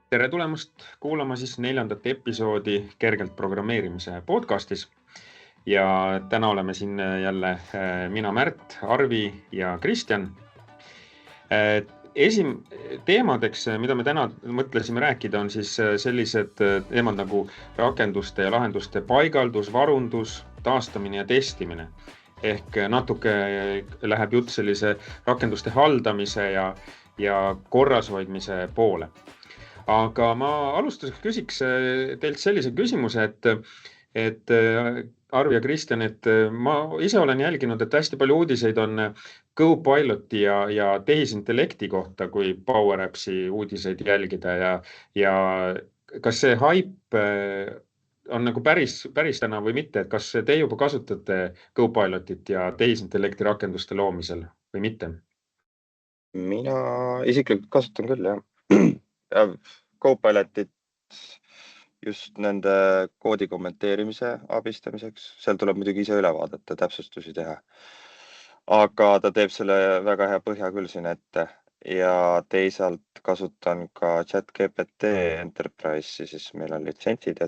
Tere tulemast kuulama siis 4. episoodi Kergelt programmeerimise podcastis. Ja täna oleme siin jälle mina, Märt, Arvi ja Kristjan. Teemadeks, mida me täna mõtlesime rääkida, on siis sellised teemad nagu rakenduste ja lahenduste paigaldus, varundus, taastamine ja testimine. Ehk natuke läheb jutt sellise rakenduste haldamise ja korrashoidmise poole. Aga ma alustuseks küsiks teilt sellise küsimuse, et Arvi ja Kristjan, et ma ise olen jälginud, et hästi palju uudiseid on Copiloti ja tehisintellekti kohta, kui Power Appsi uudiseid jälgida ja kas see hype on nagu päris täna või mitte, et kas te juba kasutate Copilotit ja tehisintellekti rakenduste loomisel või mitte? Mina isiklikult kasutan küll, jah. Copilotit just nende koodi kommenteerimise abistamiseks. Seal tuleb muidugi ise üle vaadata, täpsustusi teha. Aga ta teeb selle väga hea põhja küll siin ette. Ja teisalt kasutan ka ChatGPT Enterprise'i, siis meil on litsentsid,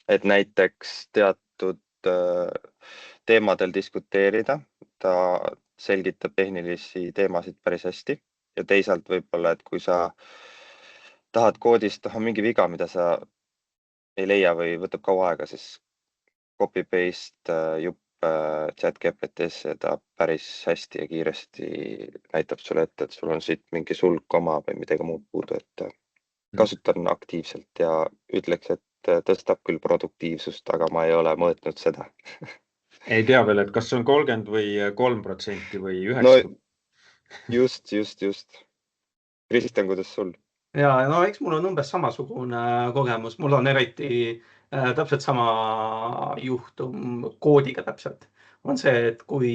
et näiteks teatud teemadel diskuteerida. Ta selgitab tehnilisi teemasid päris hästi ja teisalt võib-olla, et kui sa tahad koodist mingi viga, mida sa ei leia või võtab kaua aega, siis copy-paste jupp ChatGPT-sse, ta päris hästi ja kiiresti näitab sulle ette, et sul on siit mingi sulg, koma või midagi muud puudu, et kasutan aktiivselt ja ütleks, et tõstab küll produktiivsust, aga ma ei ole mõõtnud seda. Ei tea veel, et kas see on 30 või 3% või 9%? No just. Kristjan, kuidas sul? Ja no eks mul on umbes samasugune kogemus. Mul on eriti täpselt sama juhtum koodiga täpselt. On see, et kui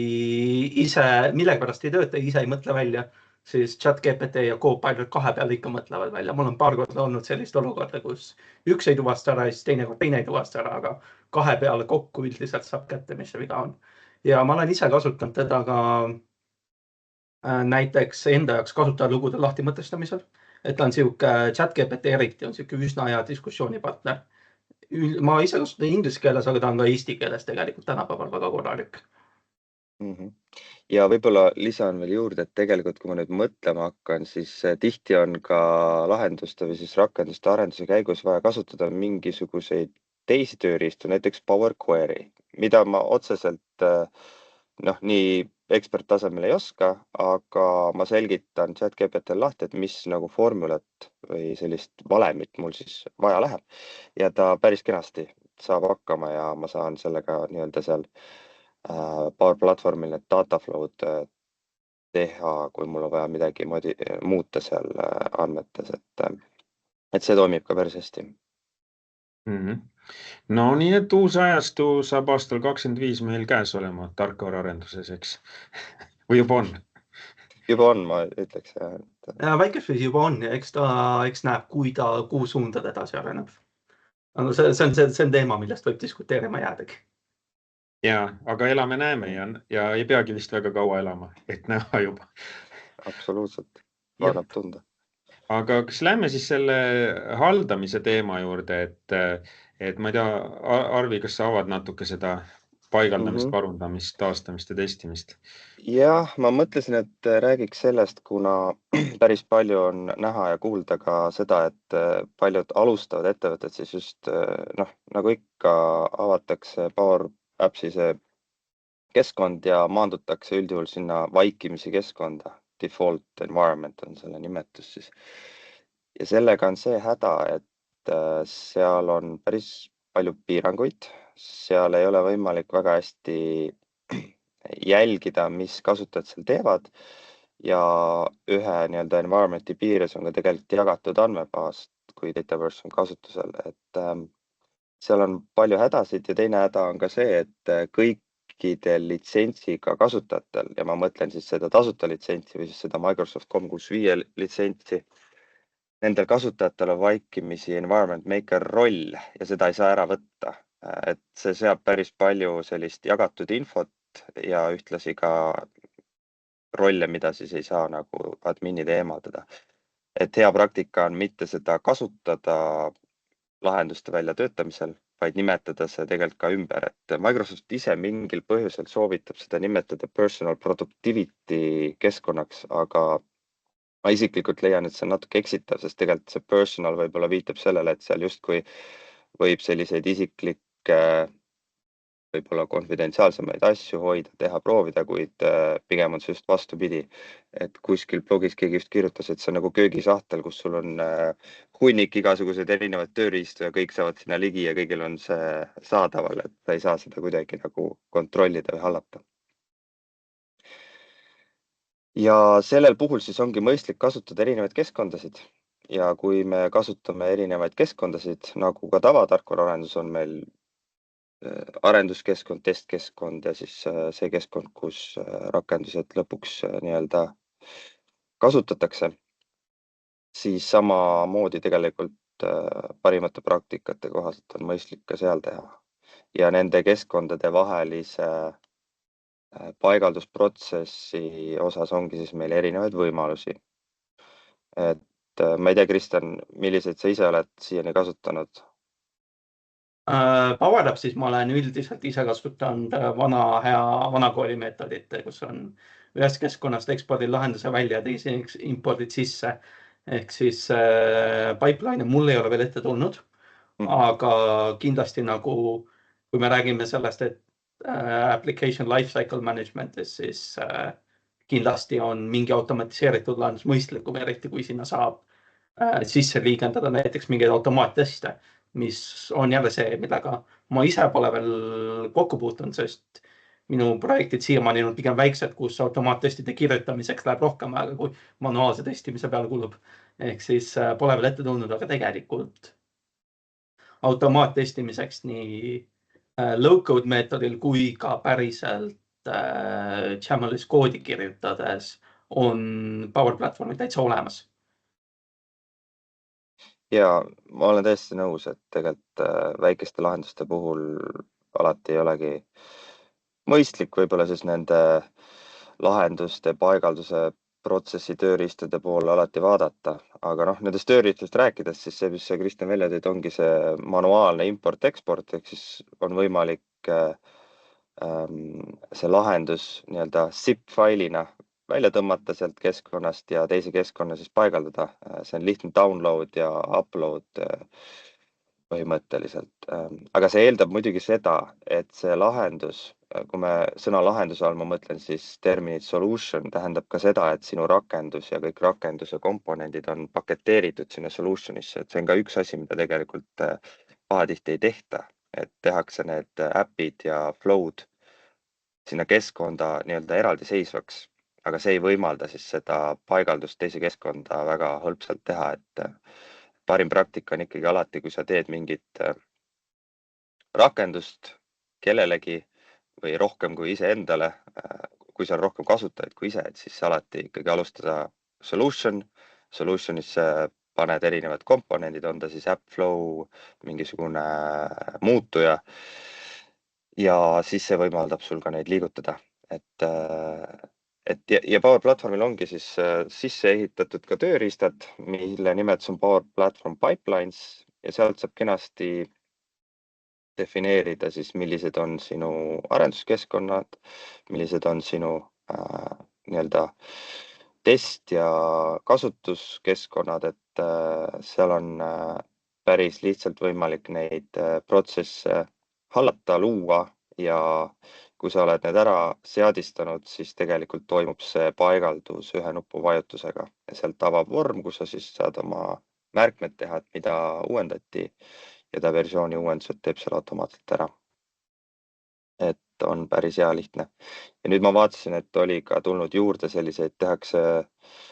ise millegipärast ei tööta, ise ei mõtle välja, siis ChatGPT ja Copilot kahe peale ikka mõtlevad välja. Mul on paar korda olnud sellist olukorda, kus üks ei tuvasta ära ja siis teine ei tuvasta ära, aga kahe peale kokku üldiselt saab kätte, mis see viga on. Ja ma olen ise kasutanud teda ka näiteks enda jaoks kasutajalugude lahtimõtestamisel. Et ta on siuke ChatGPT eriti on siuke üsna hea diskussioonipartner. Ma ise kasutan inglise keeles, aga ta on ka eesti keeles tegelikult tänapäeval väga korralik. Ja võib-olla lisan veel juurde, et tegelikult kui ma nüüd mõtlema hakkan, siis tihti on ka lahenduste või siis rakenduste arenduse käigus vaja kasutada mingisuguseid teisi tööriistu, näiteks Power Query, mida ma otseselt nii eksperttasemel ei oska, aga ma selgitan ChatGPT lahti, et mis nagu formulat või sellist valemit mul siis vaja läheb. Ja ta päris kenasti saab hakkama ja ma saan sellega nii-öelda seal Power Platformil need dataflow'd teha, kui mul on vaja midagi muuta seal andmetes, et see toimib ka päris hästi. No nii, et uus ajastu saab aastal 2025 meil käes olema tarkvaraarenduses, eks? Või juba on? Juba on, ma ütleks. Väikes või juba on ja eks näeb, kuhu suunda edasi areneb. See on teema, millest võib diskuteerima jäädagi. Ja, aga elame näeme ja ei peagi vist väga kaua elama, et näha juba. Absoluutselt, annab tunda. Aga kas lähme siis selle haldamise teema juurde, et ma ei tea, Arvi, kas sa avad natuke seda paigaldamist, varundamist, taastamist ja testimist? Jah, ma mõtlesin, et räägiks sellest, kuna päris palju on näha ja kuulda ka seda, et paljud alustavad ettevõtted siis just, nagu ikka avatakse Power Appsi see keskkond ja maandutakse üldjuhul sinna vaikimisi keskkonda. Default environment on selle nimetus siis. Ja sellega on see häda, et seal on päris palju piiranguid. Seal ei ole võimalik väga hästi jälgida, mis kasutajad seal teevad. Ja ühe nii-öelda environmenti piires on ka tegelikult jagatud andmebaas, kui Dataverse on kasutusel. Et seal on palju hädasid ja teine häda on ka see, et kõikidel litsentsiga kasutajatel, ja ma mõtlen siis seda tasuta litsentsi või siis seda Microsoft 365 litsentsi, nendel kasutajatel on vaikimisi environment maker roll ja seda ei saa ära võtta. Et see seab päris palju sellist jagatud infot ja ühtlasi ka rolle, mida siis ei saa nagu adminid eemaldada. et hea praktika on mitte seda kasutada lahenduste väljatöötamisel, vaid nimetada see tegelikult ka ümber, et Microsoft ise mingil põhjusel soovitab seda nimetada personal productivity keskkonnaks, aga ma isiklikult leian, et see on natuke eksitav, sest tegelikult see personal võib-olla viitab sellele, et seal justkui võib selliseid isiklikke, võib-olla konfidentsiaalsemaid asju hoida, teha, proovida, kuid pigem on see just vastupidi. Et kuskil blogis keegi just kirjutas, et see on nagu köögisahtel, kus sul on hunnik igasuguseid erinevaid tööriistu ja kõik saavad sinna ligi ja kõigil on see saadaval, et sa ei saa seda kuidagi nagu kontrollida või hallata. Ja sellel puhul siis ongi mõistlik kasutada erinevaid keskkondasid. Ja kui me kasutame erinevaid keskkondasid, nagu ka tavatarkvaraarendus on meil arenduskeskkond, testkeskkond ja siis see keskkond, kus rakendused lõpuks nii-öelda kasutatakse, siis samamoodi tegelikult parimate praktikate kohaselt on mõistlik ka seal teha. Ja nende keskkondade vahelise paigaldusprotsessi osas ongi siis meil erinevaid võimalusi. Et ma ei tea, Kristjan, milliseid sa ise oled siiani kasutanud? PowerAppsis ma olen üldiselt ise kasutanud vanakooli meetodit, kus on ühest keskkonnast ekspordid lahenduse välja ja teise impordid sisse. Ehk siis pipeline mul ei ole veel ette tulnud, aga kindlasti nagu, kui me räägime sellest, et application lifecycle managementis, siis kindlasti on mingi automatiseeritud lahendus mõistlikum, eriti kui sinna saab sisse liigendada näiteks mingeid automaatteste, mis on jälle see, millega ma ise pole veel kokku puutunud, sest minu projektid siiamaani on pigem väiksed, kus automaattestide kirjutamiseks läheb rohkem aega, kui manuaalse testimise peale kulub. Ehk siis pole veel ette tulnud, aga tegelikult automaattestimiseks nii low-code meetodil kui ka päriselt Xamalis koodi kirjutades on Power Platformid täitsa olemas. Ja ma olen täiesti nõus, et tegelikult väikeste lahenduste puhul alati ei olegi mõistlik võib-olla siis nende lahenduste paigalduse protsessi tööriistade poole alati vaadata, aga nendest tööriistust rääkides, siis see, mis sa Kristjan välja tõid, ongi see manuaalne import-eksport, ehk siis on võimalik see lahendus nii-öelda zip-failina välja tõmmata sealt keskkonnast ja teise keskkonna siis paigaldada. See on lihtne download ja upload põhimõtteliselt. Aga see eeldab muidugi seda, et see lahendus, kui me sõna lahenduse all ma mõtlen, siis terminit solution tähendab ka seda, et sinu rakendus ja kõik rakenduse komponendid on paketeeritud sinna solutionisse. Et see on ka üks asi, mida tegelikult pahatihti ei tehta, et tehakse need äpid ja flow'd sinna keskkonda nii-öelda eraldiseisvaks, aga see ei võimalda siis seda paigaldust teise keskkonda väga hõlpsalt teha, et parim praktika on ikkagi alati, kui sa teed mingit rakendust kellelegi või rohkem kui iseendale, kui seal rohkem kasutajaid kui ise, et siis alati ikkagi alustada solutionisse paned erinevad komponendid, on ta siis app flow, mingisugune muutuja ja siis see võimaldab sul ka neid liigutada. Ja Power Platformil ongi siis sisse ehitatud ka tööriistad, mille nimetus on Power Platform Pipelines ja sealt saab kenasti defineerida siis, millised on sinu arenduskeskkonnad, millised on sinu nii-öelda test- ja kasutuskeskkonnad, et seal on päris lihtsalt võimalik neid protsesse hallata, luua ja kui sa oled need ära seadistanud, siis tegelikult toimub see paigaldus ühe nupuvajutusega ja sealt avab vorm, kus sa siis saad oma märkmed teha, et mida uuendati ja ta versiooni uuendused teeb seal automaatselt ära. Et on päris hea lihtne. Ja nüüd ma vaatasin, et oli ka tulnud juurde selliseid,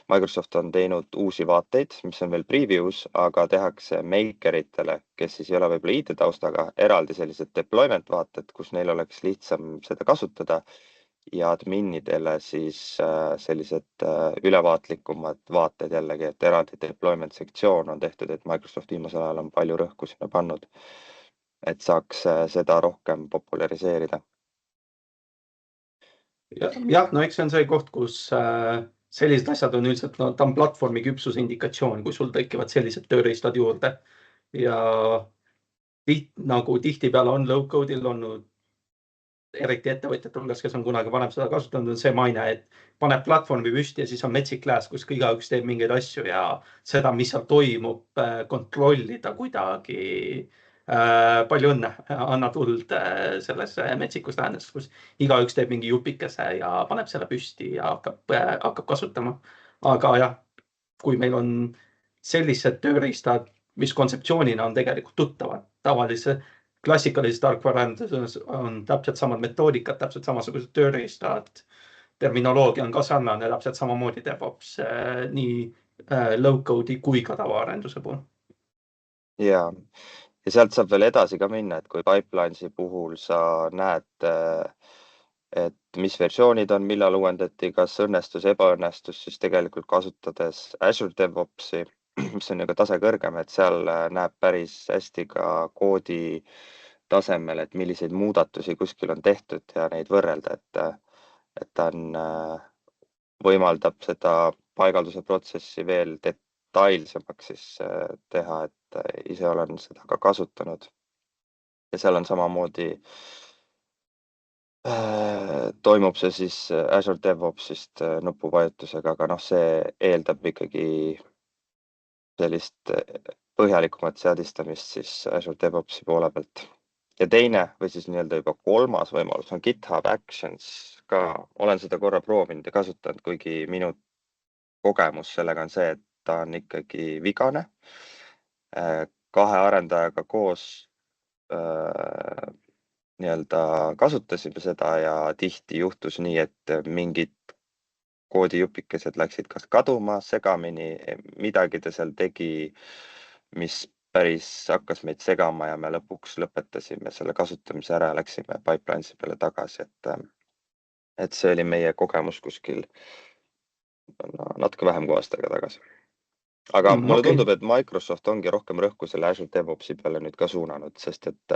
Microsoft on teinud uusi vaateid, mis on veel preview's, aga tehakse makeritele, kes siis ei ole võib-olla IT-taustaga, eraldi sellised deployment vaated, kus neil oleks lihtsam seda kasutada ja adminidele siis sellised ülevaatlikumad vaated jällegi, et eraldi deployment sektsioon on tehtud, et Microsoft viimasel ajal on palju rõhku sinna pannud, et saaks seda rohkem populariseerida. Jah, no eks see on see koht, kus sellised asjad on üldiselt, no ta on platvormi küpsuse indikatsioon, kui sul tekivad sellised tööriistad juurde ja nagu tihtipeale on low-code'il olnud eriti ettevõtjate hulgas, kes on kunagi varem seda kasutanud, on see maine, et paneb platvormi püsti ja siis on metsik lääs, kus igaüks teeb mingeid asju ja seda, mis seal toimub, kontrollida kuidagi. Palju õnne, anna tuld selles metsikus tähenduses, kus igaüks teeb mingi jupikese ja paneb selle püsti ja hakkab kasutama. Aga jah, kui meil on sellised tööriistad, mis kontseptsioonina on tegelikult tuttavad, tavalise klassikalises tarkvaraarenduses on täpselt samad metoodikad, täpselt samasugused tööriistad, terminoloogia on ka sarnane, täpselt samamoodi DevOps nii low-code'i kui ka tavaarenduse puhul. Ja sealt saab veel edasi ka minna, et kui Pipelinesi puhul sa näed, et mis versioonid on, millal uuendati, kas õnnestus, ebaõnnestus, siis tegelikult kasutades Azure DevOpsi, mis on ju ka tase kõrgem, et seal näeb päris hästi ka koodi tasemel, et milliseid muudatusi kuskil on tehtud ja neid võrrelda, et ta võimaldab seda paigalduse protsessi veel detailsemaks siis teha, et ise olen seda ka kasutanud. Ja seal on samamoodi toimub see siis Azure DevOpsist nupuvajutusega, aga see eeldab ikkagi sellist põhjalikumat seadistamist siis Azure DevOpsi poole pealt. Ja teine või siis nii-öelda juba kolmas võimalus on GitHub Actions ka. Olen seda korra proovinud ja kasutanud, kuigi minu kogemus sellega on see, et ta on ikkagi vigane. 2 arendajaga koos nii-öelda kasutasime seda ja tihti juhtus nii, et mingid koodijupikesed läksid kas kaduma, segamini, midagi ta seal tegi, mis päris hakkas meid segama ja me lõpuks lõpetasime selle kasutamise ära ja läksime Pipelinesi peale tagasi, et see oli meie kogemus kuskil natuke vähem kui aastaga tagasi. Aga mulle tundub, et Microsoft ongi rohkem rõhku selle Azure DevOpsi peale nüüd ka suunanud, sest et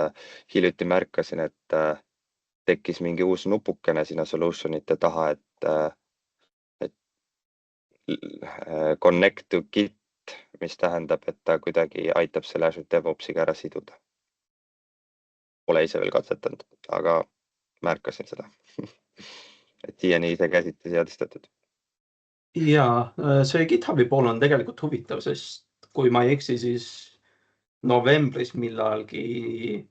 hiljuti märkasin, et tekkis mingi uus nupukene sinna solutionite taha, et connect to Git, mis tähendab, et ta kuidagi aitab selle Azure DevOpsiga ära siduda. Pole ise veel katsetanud, aga märkasin seda, et siiani ise käsitsi seadistatud. Ja see GitHubi pool on tegelikult huvitav, sest kui ma ei eksi, siis novembris millalgi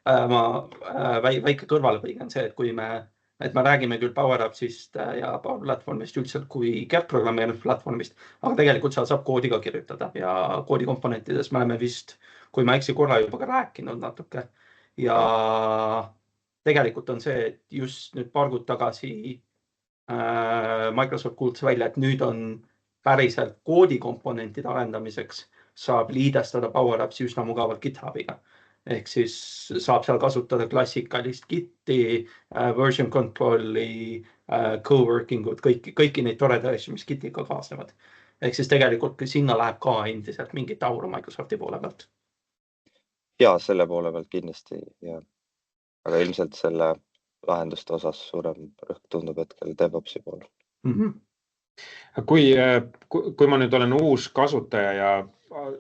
väike kõrvalepõige on see, et kui me räägime küll Power Appsist ja Power Platformist üldse kui kärtprogrammeerimisplatvormist, aga tegelikult seal saab koodi ka kirjutada ja koodikomponentides me oleme vist, kui ma ei eksi, korra juba ka rääkinud natuke. Ja tegelikult on see, et just nüüd paar kuud tagasi Microsoft kuulutas välja, et nüüd on päriselt koodikomponentide arendamiseks saab liidestada Power Appsi üsna mugavalt GitHubiga. Ehk siis saab seal kasutada klassikalist Giti, version control'i, coworking ut, kõiki neid toreda asju, mis Gitiga kaasnevad. Ehk siis tegelikult sinna läheb ka endiselt mingit auru Microsofti poole pealt. Ja selle poole pealt kindlasti, ja. Aga ilmselt selle lahenduste osas suurem rõhk tundub hetkel DevOpsi pool. Kui ma nüüd olen uus kasutaja ja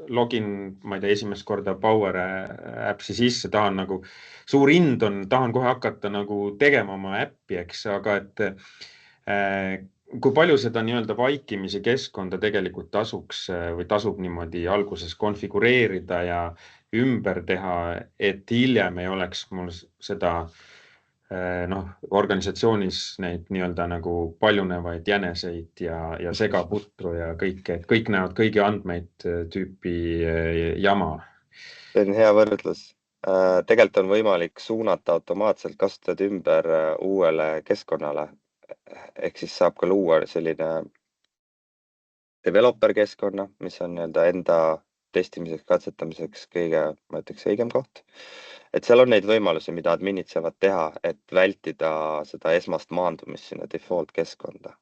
login, ma ei tea, esimest korda Power Appsi sisse, tahan nagu suur hind on, tahan kohe hakata nagu tegema oma äppi, eks, aga et kui palju seda nii-öelda vaikimisi keskkonda tegelikult tasub niimoodi alguses konfigureerida ja ümber teha, et hiljem ei oleks mul seda organisatsioonis neid nii-öelda nagu paljunevaid jäneseid ja segaputru ja kõike, et kõik näevad kõigi andmeid tüüpi jama. See on hea võrdlus. Tegelikult on võimalik suunata automaatselt kasutad ümber uuele keskkonnale. Ehk siis saab ka luua selline developer keskkonna, mis on nii-öelda enda testimiseks, katsetamiseks kõige, ma ütleks, õigem koht. Et seal on neid võimalusi, mida adminid saavad teha, et vältida seda esmast maandumist sinna default keskkonda.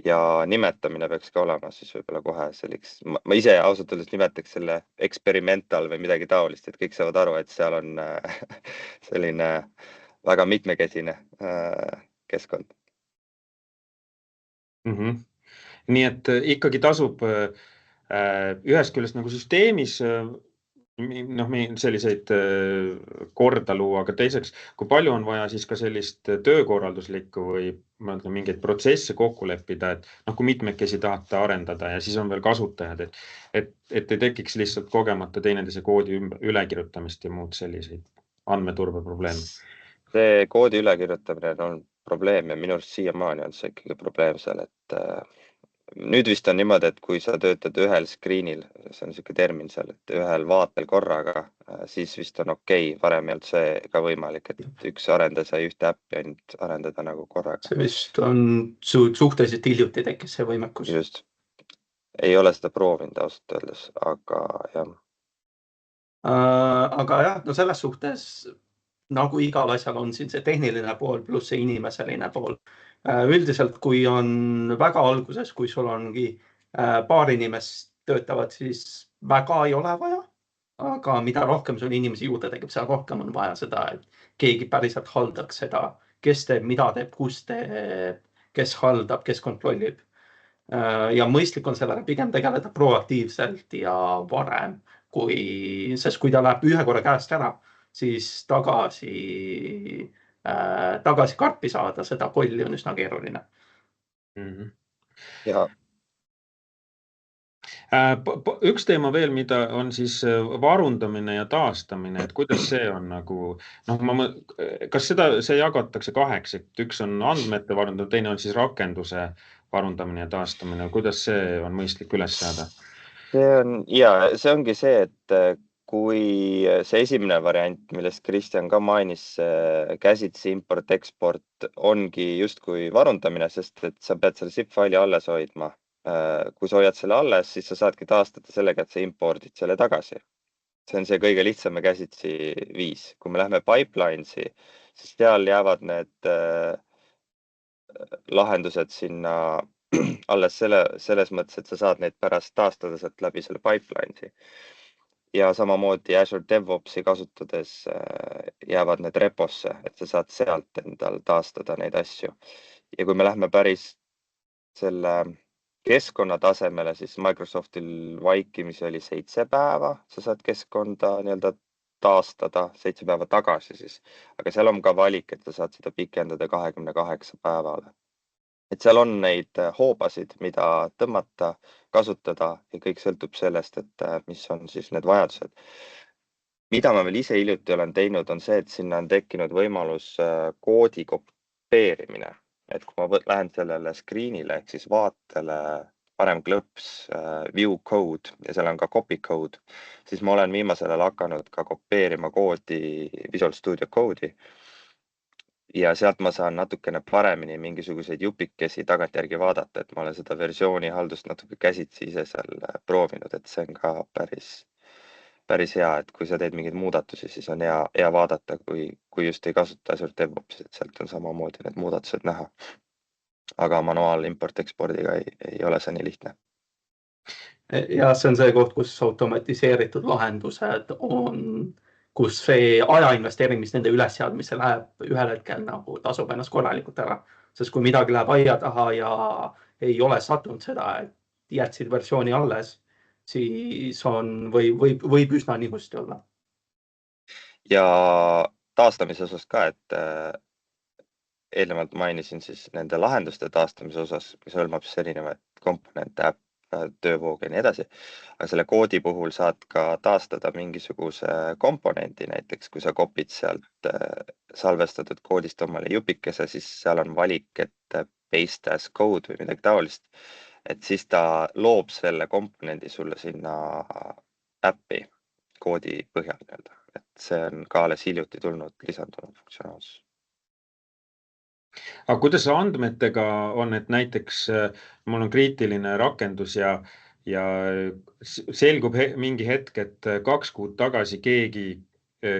Ja nimetamine peaks ka olema siis võib-olla kohe selliks, ma ise ausalt öeldes nimetaks selle experimental või midagi taolist, et kõik saavad aru, et seal on selline väga mitmekesine keskkond. Nii et ikkagi tasub ühest küljest nagu süsteemis selliseid korda luua, aga teiseks, kui palju on vaja siis ka sellist töökorralduslikku või mingeid protsesse kokku leppida, et kui mitmekesi tahate arendada ja siis on veel kasutajad, et ei tekiks lihtsalt kogemata teineteise koodi ülekirjutamist ja muud selliseid andmeturbe probleeme. See koodi ülekirjutamine on probleem ja minu arust siiamaani on see ikkagi probleem seal, et nüüd vist on niimoodi, et kui sa töötad ühel screenil, see on niisugune termin seal, et ühel vaatel korraga, siis vist on okei. Varem ei olnud see ka võimalik, et üks arendaja sai ühte äppi ainult arendada nagu korraga. See vist on suhteliselt hiljuti tekkis see võimekus. Just. Ei ole seda proovinud ausalt öeldes, aga jah. Aga jah, no selles suhtes nagu igal asjal on siin see tehniline pool pluss see inimeseline pool. Üldiselt, kui on väga alguses, kui sul ongi paar inimest töötavad, siis väga ei ole vaja. Aga mida rohkem sul inimesi juurde tegeb, seda rohkem on vaja seda, et keegi päriselt haldaks seda, kes teeb, mida teeb, kus teeb, kes haldab, kes kontrollib. Ja mõistlik on sellega pigem tegeleda proaktiivselt ja varem, sest kui ta läheb ühe korra käest ära, siis tagasi karpi saada, seda kolli on üsna keeruline. Ja üks teema veel, mida on siis varundamine ja taastamine, et kuidas see on nagu, kas see jagatakse kaheks, et üks on andmete varundamine, teine on siis rakenduse varundamine ja taastamine, kuidas see on mõistlik üles seada? see ongi see, et kui see esimene variant, millest Kristjan ka mainis, käsitsi import, export ongi justkui varundamine, sest et sa pead selle zip-faili alles hoidma. Kui sa hoiad selle alles, siis sa saadki taastada sellega, et sa impordid selle tagasi. See on see kõige lihtsam käsitsi viis. Kui me lähme pipelinesi, siis seal jäävad need lahendused sinna alles selles mõttes, et sa saad neid pärast taastada sealt läbi selle pipelinesi. Ja samamoodi Azure DevOpsi kasutades jäävad need reposse, et sa saad sealt endal taastada neid asju. Ja kui me lähme päris selle keskkonna tasemele, siis Microsoftil vaikimisi oli 7 päeva. Sa saad keskkonda nii-öelda taastada 7 päeva tagasi siis. Aga seal on ka valik, et sa saad seda pikendada 28 päevale. Et seal on neid hoobasid, mida tõmmata, kasutada ja kõik sõltub sellest, et mis on siis need vajadused. Mida ma veel ise hiljuti olen teinud, on see, et sinna on tekkinud võimalus koodi kopeerimine. Et kui ma lähen sellele screenile ehk siis vaatele parem klõps view code ja seal on ka copy code, siis ma olen viimasel ajal hakanud ka kopeerima koodi Visual Studio Code'i. Ja sealt ma saan natukene paremini mingisuguseid jupikesi tagantjärgi vaadata, et ma olen seda versiooni haldust natuke käsitsi ise seal proovinud, et see on ka päris hea, et kui sa teed mingeid muudatusi, siis on hea vaadata, kui just ei kasuta Azure DevOpsi, et sealt on samamoodi need muudatused näha. Aga manuaal import-expordiga ei ole see nii lihtne. Ja see on see koht, kus automatiseeritud lahendused on, kus see aja investeering, mis nende ülesseadmise läheb ühel hetkel nagu tasub ennast korralikult ära. Sest kui midagi läheb aia taha ja ei ole sattunud seda, et jätsid versiooni alles, siis võib üsna nihusti olla. Ja taastamise osas ka, et eelnevalt mainisin siis nende lahenduste taastamise osas, mis hõlmab siis erinevaid komponente, äpp, töövoog ja nii edasi. Aga selle koodi puhul saad ka taastada mingisuguse komponendi, näiteks kui sa kopid sealt salvestatud koodist omale jupikese, siis seal on valik, et paste as code või midagi taolist. Et siis ta loob selle komponendi sulle sinna äppi koodi põhjal nii-öelda. Et see on ka alles hiljuti tulnud lisandunud funktsionaalsus. Aga kuidas andmetega on, et näiteks mul on kriitiline rakendus ja selgub mingi hetk, et 2 kuud tagasi keegi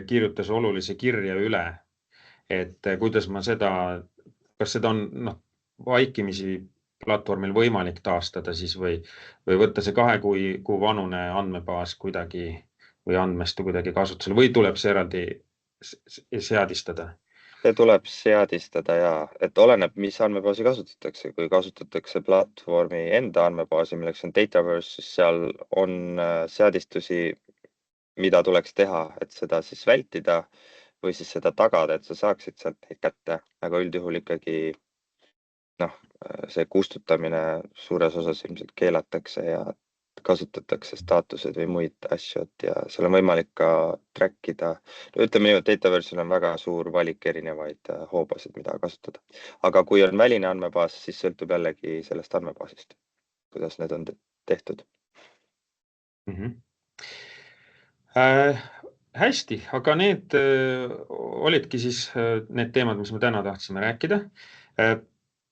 kirjutas olulise kirja üle, et kuidas ma kas seda on vaikimisi platvormil võimalik taastada siis või võtta see 2 kuu vanune andmebaas kuidagi või andmestu kuidagi kasutusele või tuleb see eraldi seadistada? see tuleb seadistada ja, et oleneb, mis andmebaasi kasutatakse. Kui kasutatakse platvormi enda andmebaasi, milleks on Dataverse, siis seal on seadistusi, mida tuleks teha, et seda siis vältida või siis seda tagada, et sa saaksid sealt neid kätte. Aga üldjuhul ikkagi see kustutamine suures osas ilmselt keelatakse ja kasutatakse staatused või muid asju, ja seal on võimalik ka trackida. Ütleme nii, et Dataverse'il on väga suur valik erinevaid hoobasid, mida kasutada. Aga kui on väline andmebaas, siis sõltub jällegi sellest andmebaasist, kuidas need on tehtud. Hästi, aga need olidki siis need teemad, mis me täna tahtsime rääkida.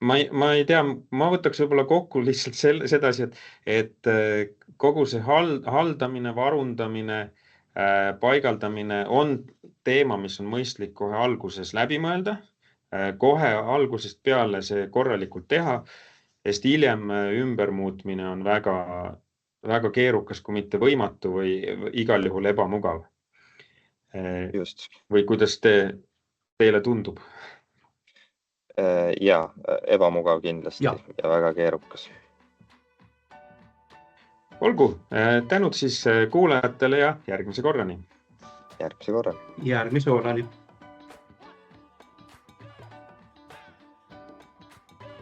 Ma ei tea, ma võtaks võib-olla kokku lihtsalt sedasi, et kogu see haldamine, varundamine, paigaldamine on teema, mis on mõistlik kohe alguses läbi mõelda, kohe algusest peale see korralikult teha, sest hiljem ümbermuutmine on väga keerukas, kui mitte võimatu või igal juhul ebamugav. Just. Või kuidas teile tundub? Ja, ebamugav kindlasti ja väga keerukas. Olgu, tänud siis kuulajatele ja järgmise korrani. Järgmise korrani. Järgmise korrani.